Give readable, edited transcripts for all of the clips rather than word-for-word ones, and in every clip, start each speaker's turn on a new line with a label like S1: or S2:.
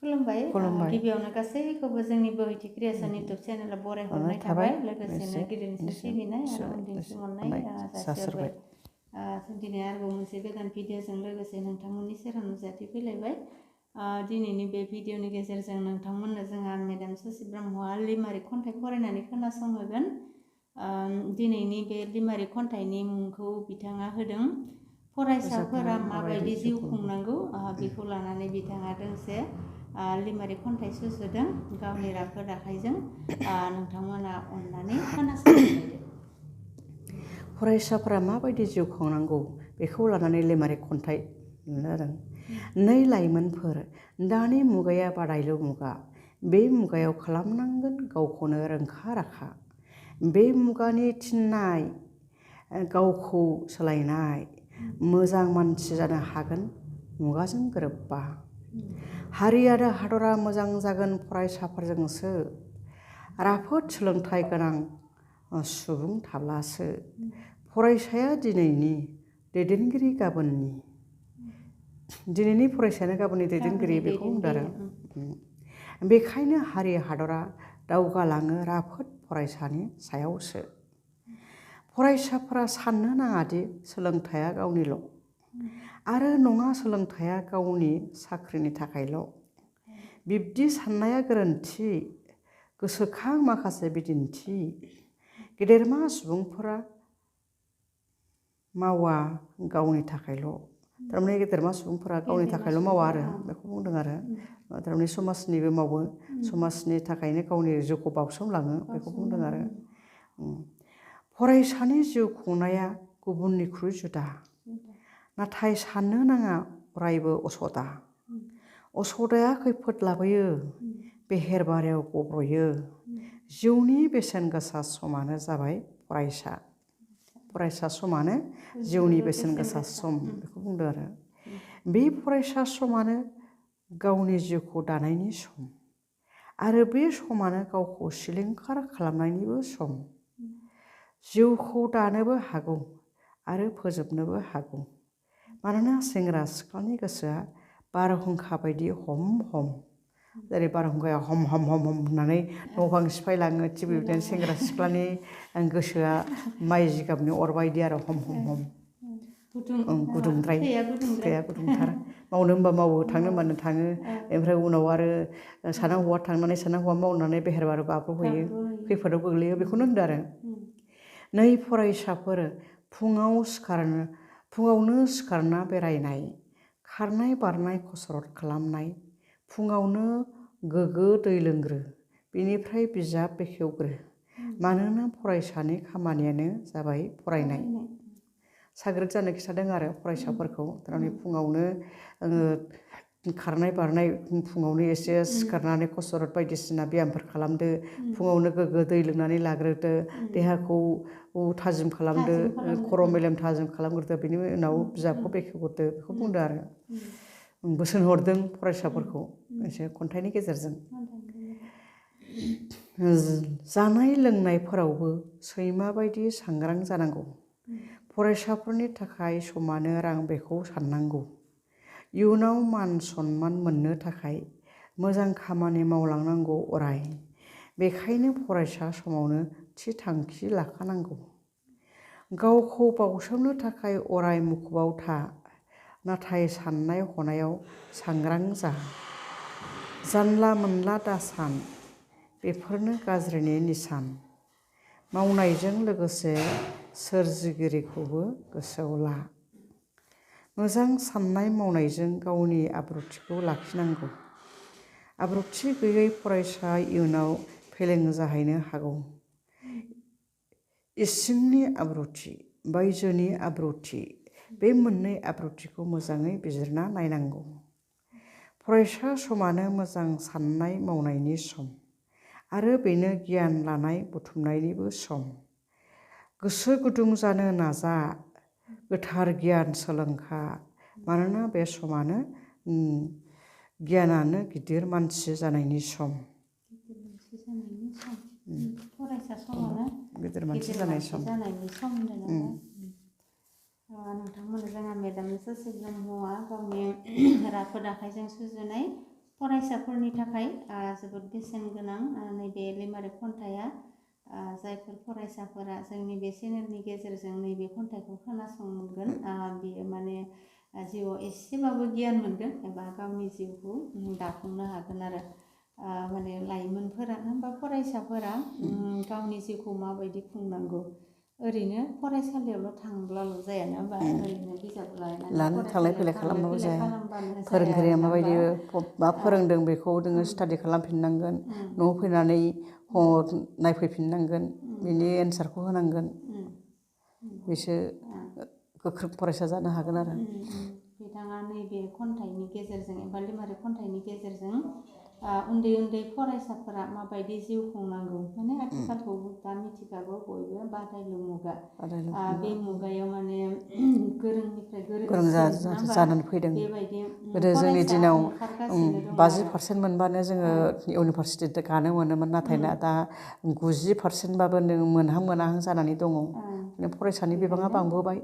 S1: खुलुमबाय गिबियावनो गासैखौबो जोंनि बोहैथि क्रिएसन इउटुब चेनेलाव बरायहरनाय थाबाय लोगोसेनो गिदिरनिसिम सिबिनाय आरो उन्दैनिसिम अननाय जासिहरबाय जों दिनै आरोबाव मोनसे गोदान भिडिअजों लोगोसे नोंथांमोननि सेराव नुजाथिफैलायबाय दिनैनि बे भिडिअनि गेजेरजों नोंथांमोननो जोंहा मेडाम ससि ब्रह्मआ लिमारिक खन्थाइ फरायनानै खोनासंहोगोन दिनैनि बे लिमारिक खन्थाइनि मुंखौ बिथाङा होदों फरायसाफोरा माबायदि जिउ खुंनांगौ बेखौ लानानै बिथाङा दोंसे लिमारिक खन्थाइ सुजुदों गावनि राफोद आखाइजों नोंथांमोना अननानै खोनासंलायदो
S2: फरायसाफोरा माबायदि जिउ खुंनांगौ बेखौ लानानै लिमारिक खन्थाइ लिरनो जादों नै लाइमोनफोर दानि मुगाया बादायलु मुगा बे मुगायाव खालामनांगोन गावखौनो रोंखा राखा बे मुगानि थिननाय गावखौ सोलायनाय मोजां मानसि जानो हागोन मुगाजों गोरोबबा हारि आरो हादरा मोजां जागोन फरायसाफोरजोंसो राफोद सोलोंथाइ गोनां सुबुं थाब्लासो फरायसाया दिनैनि दैदेनगिरि गाबोननि दिनैनि फरायसायानो गाबोननि दैदेनगिरि बेखौ बुंदों आरो बेखायनो हारि हादरा दावगालाङो राफोद फरायसानि सायावसो फरायसाफोरा साननो नाङादि सोलोंथाइया गावनिल' आरो नङा सोलोंथाइया गावनि साख्रिनि थाखायल' बिब्दि साननाया गोरोन्थि गोसोखां माखासे बिदिन्थि गेदेरमा सुबुंफोरा मावा गावनि थाखायल' थारमाने गेदेरमा सुबुंफोरा गावनि थाखायल' मावा आरो बेखौ बुंदों आरो थारमाने समाजनिबो मावो समाजनि थाखायनो गावनि जिउखौ बावसोमलाङो बेखौ बुंदों आरो फरायसानि जिउ खुंनाया गुबुननिख्रुइ जुदा नाथाय साननो नाङा अरायबो असदाया खैफोद लाबोयो बेहेरबारियाव गब्र'यो जिउनि बेसेन गोसा समानो जाबाय फरायसा समानो जिउनि बेसेन गोसा सम बेखौ बुंदों आरो बे फरायसा समानो गावनि जिउखौ दानायनि सम आरो बे समानो गावखौ सिलिंखार खालामनायनिबो सम जिउखौ दानोबो हागौ आरो फोजोबनोबो हागौ मानोना सेंग्रा सिख्लानि गोसोआ बारहुंखा बायदि हम हम जेरै बारहुंखाया हम हम हम हम होननानै न' बां सिफायलाङो थिग बेबायदिनो सेंग्रा सिख्लानि गोसोआ माइ जिगाबनि अर बायदि आरो हम हम हम गुदुंद्राय थैया गुदुंथार मावनो होनबा मावो थांनो होनबानो थाङो ओमफ्राय उनाव आरो साना हौवा थांनानै साना हौवा मावनानै बेहेरबारियाव गाब्र'हैयो खैफोदाव गोग्लैयो बेखौनो होनदों आरो नै फरायसाफोर फुङावनो सिखारना बेरायनाय खारनाय बारनाय कसरत खालामनाय फुङावनो गोग्गो दै लोंग्रो बेनिफ्राय बिजाब बेखेवग्रो मानोना फरायसानि खामानियानो जाबाय फरायनाय साग्रिद जानो खिथादों आरो फरायसाफोरखौ थारमाने फुङावनो खारनाय बारनाय फुङावनो एसे सिखारनानै कसरत बायदिसिना ब्यामफोर खालामदो फुङावनो गोग्गो दै लोंनानै लाग्रोदो देहाखौ थाजिम खालामदो खर' मेलेम थाजिम खालामग्रोदो बेनि उनाव बिजाबखौ बेखेवग्रोदो बेखौ बुंदों आरो बोसोन हरदों फरायसाफोरखौ एसे खन्थाइनि गेजेरजों जानाय लोंनायफोरावबो सैमा बायदि सांग्रां जानांगौ फरायसाफोरनि थाखाय समानो रां बेखौ साननांगौ इयुनाव मान सन्मान मोननो थाखाय मोजां खामानि मावलांनांगौ अराय बेखायनो फरायसा समावनो थि थांखि लाखानांगौ गावखौ बावसोमनो थाखाय अराय मुखुबाव था नाथाय साननाय हनायाव सांग्रां जा जानला मोनला दासान बेफोरनो गाज्रिनि निसान मावनायजों लोगोसे सोरजिगिरिखौबो गोसोआव ला मोजां साननाय मावनायजों गावनि आब्रुथिखौ लाखिनांगौ आब्रुथि गैयै फरायसा इयुनाव फेलें जाहैनो हागौ इसिंनि आब्रुथि बायजोनि आब्रुथि बे मोननै आब्रुथिखौ मोजाङै बिजिरना नायनांगौ फरायसा समानो मोजां साननाय मावनायनि सम आरो बेनो गियान लानाय बुथुमनायनिबो सम गोसो गुदुं जानो नाजा गोथार गियान सोलोंखा मानोना बे समानो गियानानो गिदिर मानसि जानायनि सम
S1: फरायसा समानो
S2: गिदिर मानसि जानायनि सम
S1: होनदों नोंथांमोन जोंहा मेडाम ससि ब्रह्मआ गावनि राफोद आखाइजों सुजुनाय फरायसाफोरनि थाखाय जोबोद बेसेन गोनां नैबे लिमारिक खन्थाइया जायफोर फरायसाफोरा जोंनि बे चेनेलनि गेजेरजों नैबे खन्थाइखौ खोनासंगोन बियो माने जिउआव एसेबाबो गियान मोनगोन एबा गावनि जिउखौ दाफुंनो हागोन आरो माने लाइमोनफोरा बा फरायसाफोरा गावनि जिउखौ माबायदि खुंनांगौ ओरैनो फरायसालियावल' थांब्लाल' जाया ना होमबा ओरैनो बिजाब
S2: लानो थांलाय फैलाय खालामबाबो जाया फोरोंगिरिया माबायदि मा फोरोंदों बेखौ नोङो स्टाडि खालामफिननांगोन न'आव फैनानै नायफैफिननांगोन बिनि एन्सारखौ होनांगोन बिसो गोख्रों फरायसा जानो हागोन आरो
S1: बिथाङा नैबे खन्थाइनि गेजेरजों एबा लिमारिक खन्थाइनि गेजेरजों उन्दै उन्दै फरायसाफोरा माबायदि जिउ खुंनांगौ माने आथिखालखौ दा मिथिखागौ बयबो बादायलु मुगा बे मुगायाव माने गोरोंनिफ्राय
S2: गोरों जानानै फैदों गोदो जोंनि दिनाव 50% मोनबानो जोङो इउनिभारसिटि गानो मोनोमोन नाथाय दा 90%बाबो नों मोनहां मोनाहां जानानै दङ फरायसानि बिबाङा बांबोबाय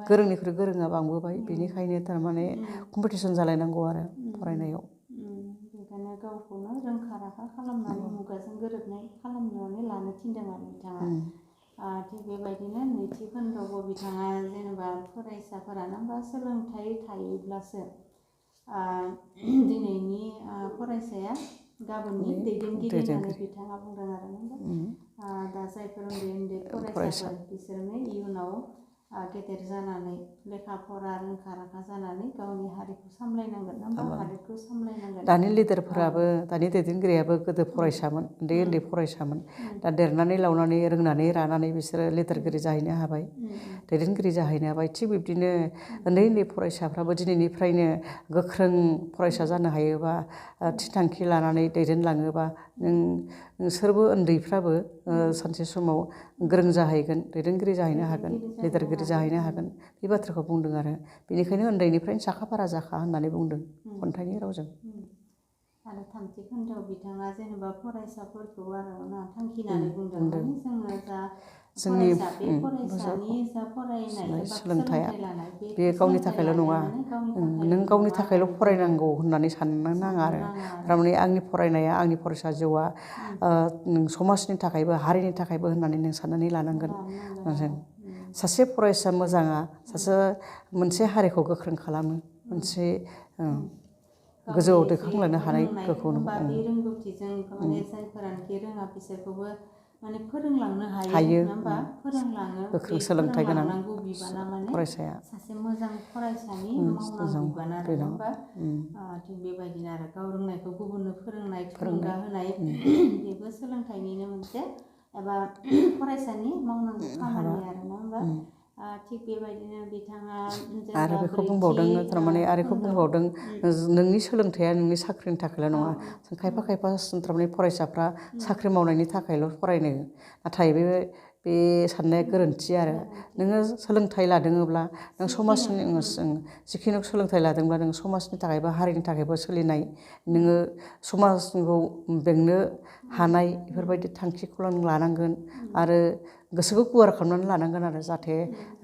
S2: गोरोंनिख्रुइ गोरोङा बांबोबाय बेनिखायनो थारमाने कम्पिटिसन जालायनांगौ आरो फरायनायाव
S1: बेखायनो गावखौनो रोंखा राखा खालामनानै मुगाजों गोरोबनाय खालामनानै लानो थिनदों आरो बिथाङा थिग बेबायदिनो नैथि खोन्दोआवबो बिथाङा जेनेबा फरायसाफोरा बा सोलोंथाइ थायोब्लासो दिनैनि फरायसाया गाबोननि दैदेनगिरि होननानै बिथाङा बुंदों आरो दा जायफोर उन्दै उन्दै फरायसाफोर बिसोरनो इयुनाव गेदेर जानानै लेखा फरा रोंखा राखा जानानै गावनि हारिखौ सामलायनांगोन हादोरखौ सामलायनांगोन
S2: दानि लिडारफोराबो दानि दैदेनगिरियाबो गोदो फरायसामोन उन्दै उन्दै फरायसामोन दा देरनानै लावनानै रोंनानै रानानै बिसोरो लिडारगिरि जाहैनो हाबाय दैदेनगिरि जाहैनो हाबाय थिग बिब्दिनो उन्दै उन्दै फरायसाफ्राबो दिनैनिफ्रायनो गोख्रों फरायसा जानो हायोबा थि थांखि लानानै दैदेनलाङोबा नोंसोरबो उन्दैफ्राबो सानसे समाव गोरों जाहैगोन दैदेनगिरि जाहैनो हागोन लिडारगिरि जाहैनो हागोन बे बाथ्राखौ बुंदों आरो बेनिखायनो उन्दैनिफ्रायनो साखा फारा जाखा होननानै बुंदों खन्थाइनि रावजों
S1: आरो थामथि खोन्दोआव बिथाङा जेनेबा फरायसाफोरखौ आरो थांखिनानै बुंदों माने जोङो जा
S2: जोंनि
S1: बे फरायसानि जा फरायनाय एबा
S2: सोलोंथाइया
S1: लानाय
S2: बे गावनि थाखायल' नङा नों गावनि थाखायल' फरायनांगौ होननानै साननो नाङा आरो थारमाने आंनि फरायनाया आंनि फरायसा जिउआ समाजनि थाखायबो हारिनि थाखायबो होननानै नों साननानै लानांगोन सासे फरायसा मोजाङा मोनसे हारिखौ गोख्रों खालामो मोनसे गोजौआव दैखांलांनो हानाय गोहोखौ
S1: बे रोंगौथिजों माने जायफोरानोखि रोङा बिसोरखौबो माने फोरोंलांनो हायो नङा होमबा फोरोंलाङो
S2: गोख्रों सोलोंथाइ गोनां
S1: फोरोंलांनांगौ बिबाना माने
S2: फरायसाया
S1: सासे मोजां फरायसानि मावनांगौ बिबान आरो नङा होमबा थिग बेबायदिनो आरो गाव रोंनायखौ गुबुननो फोरोंनाय थुलुंगा होनाय बेबो सोलोंथाइनिनो मोनसे एबा फरायसानि मावनांगौ खामानि आरो नङा होमबा थिग बेबायदिनो बिथाङा
S2: आरो बेखौ बुंबावदों थारमाने नोंनि सोलोंथाइया नोंनि साख्रिनि थाखायल' नङा खायफा थारमाने फरायसाफ्रा साख्रि मावनायनि थाखायल' फरायनो नाथाय बे साननाया गोरोन्थि आरो नोङो सोलोंथाइ लादोंब्ला नों समाजनि जिखुनु सोलोंथाइ लादोंब्ला नों समाजनि थाखायबो हारिनि थाखायबो सोलिनाय नोङो समाजखौ बेंनो हानाय बेफोरबायदि थांखिखौ लानांगोन आरो गोसोखौ गुवार खालामनानै लानांगोन आरो जाहाथे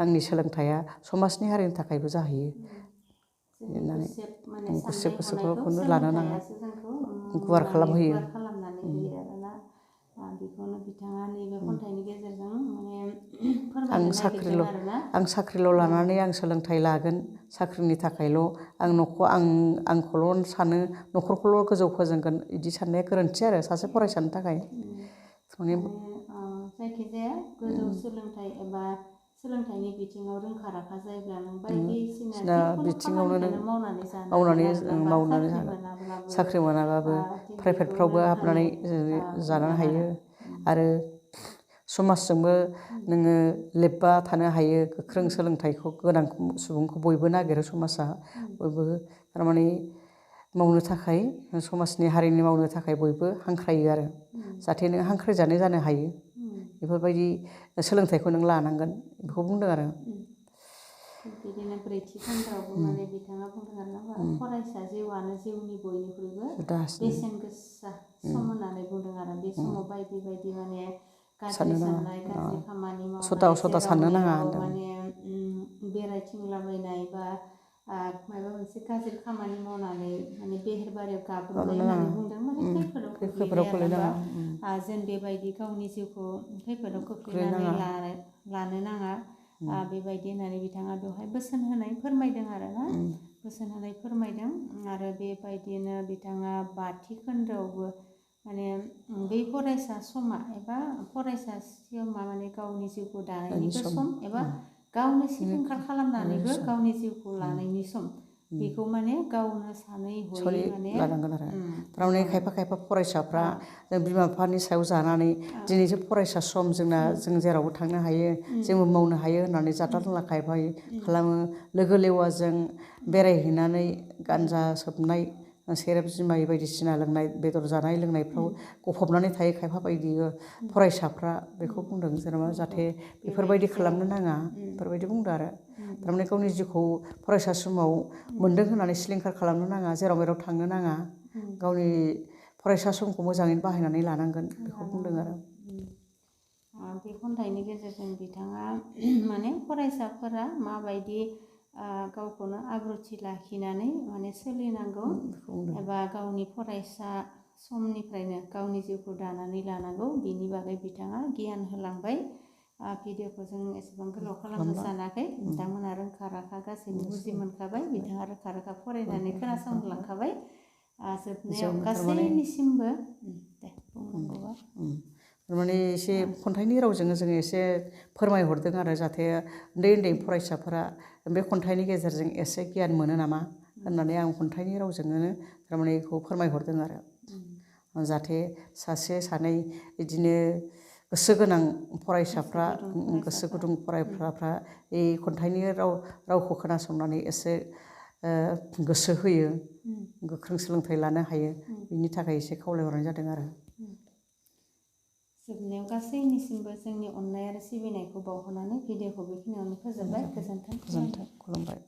S2: आंनि सोलोंथाइया समाजनि हारिनि थाखायबो जाहैयो गोसोखौनो लानो नाङा गुवार खालामहोयो
S1: बेखौनो बिथाङा नैबे खन्थाइनि गेजेरजों माने
S2: आं साख्रिल' लानानै आं सोलोंथाइ लागोन साख्रिनि थाखायल' आंखौल' सानो न'खरखौल' गोजौ फोजोंगोन बिदि साननाया गोरोन्थि आरो सासे फरायसानि थाखाय
S1: जायखिजाया गोजौ सोलोंथाइ एबा सोलोंथाइनि बिथिङाव रोंखा राखा जायोब्ला नों बायदिसिना बिथिङावनो मावनानै
S2: साख्रि मोनाबाबो प्राइभेटफ्रावबो हाबनानै जानो हायो आरो समाजजोंबो नोङो लोब्बा थानो हायो गोख्रों सोलोंथाइखौ गोनां सुबुंखौ बयबो नागिरो समाजा बयबो थारमाने मावनो थाखाय समाजनि हारिनि मावनो थाखाय बयबो हांख्रायो आरो जाहाथे नों हांख्रायजानाय जानो हायो बेफोरबायदि सोलोंथाइखौ नों लानांगोन बेखौ बुंदों आरो
S1: बिदिनो ब्रैथि खोन्दोआवबो माने बिथाङा बुंदों आरो फरायसा जिउआनो जिउनि बयनिख्रुइबो बेसेन गोसा सम होननानै बुंदों आरो बे समाव बायदि बायदि माने गाज्रि साननाय गाज्रि खामानि मावनाय जेराव मेराव माने बेरायथिंलाबायनाय बा माबा मोनसे गाज्रि खामानि मावनानै माने बेहेरबारियाव गाब्रबनाय होननानै बुंदों माने खैफोदाव खोख्लैनाय जों बेबायदि गावनि जिउखौ खैफोदाव खोख्लैनानै लानो नाङा बेबायदि होननानै बिथाङा बेवहाय बोसोन होनाय फोरमायदों आरोना बोसोन होनाय फोरमायदों आरो बेबायदिनो बिथाङा 5थि खोन्दोआवबो माने बै फरायसा समा एबा फरायसा सिमा माने गावनि जिउखौ दानायनिबो सम एबा गावनो सिलिंखार खालामनानैबो गावनि जिउखौ लानायनि सम बेखौ माने गावनो सानै हयै माने
S2: लानांगोन आरो थारमाने खायफा फरायसाफ्रा जों बिमा बिफानि सायाव जानानै दिनैसो फरायसा सम जोंना जों जेरावबो थांनो हायो जोंबो मावनो हायो होननानै जाथा लोंला खालामो लोगो लेवाजों बेरायहैनानै गानजा सोबनाय सेरेब जुमाय बायदिसिना लोंनाय बेदर जानाय लोंनायफ्राव गफबनानै थायो खायफा बायदि फरायसाफ्रा बेखौ बुंदों जेनेबा जाहाथे बेफोरबायदि खालामनो नाङा बेफोरबायदि बुंदों आरो थारमाने गावनि जिउखौ फरायसा समाव मोनदों होननानै सिलिंखार खालामनो नाङा जेराव मेराव थांनो नाङा गावनि फरायसा समखौ मोजाङैनो बाहायनानै लानांगोन बेखौ बुंदों आरो
S1: बे खन्थाइनि गेजेरजों बिथाङा माने फरायसाफोरा माबायदि गावखौनो आब्रुथि लाखिनानै माने सोलिनांगौ एबा गावनि फरायसा समनिफ्रायनो गावनि जिउखौ दानानै लानांगौ बेनि बागै बिथाङा गियान होलांबाय भिडिअखौ जों एसेबां गोलाव खालामनो सानाखै बिथांमोना रोंखा राखा गासैबो बुजि मोनखाबाय बिथाङा रोखा रोखा फरायनानै खोनासंलांखाबाय जोबनायाव गासैनिसिमबो दे बुंनांगौबा
S2: थारमाने एसे खन्थाइनि रावजोंनो जोङो एसे फोरमायहरदों आरो जाहाथे उन्दै उन्दै फरायसाफोरा बे खन्थाइनि गेजेरजों एसे गियान मोनो नामा होननानै आं खन्थाइनि रावजोंनो थारमाने बेखौ फोरमायहरदों आरो जाहाथे सासे सानै बिदिनो गोसो गोनां फरायसाफ्रा गोसो गुदुं फरायसाफ्रा बे खन्थाइनि रावखौ खोनासंनानै एसे गोसो होयो गोख्रों सोलोंथाइ लानो हायो बिनि थाखाय एसे खावलायहरनाय जादों आरो
S1: जोबनायाव गासैनिसिमबो जोंनि अननाय आरो सिबिनायखौ बावहरनानै भिडिअखौ बेखिनियावनो फोजोबबाय गोजोन्थों
S2: खुलुमबाय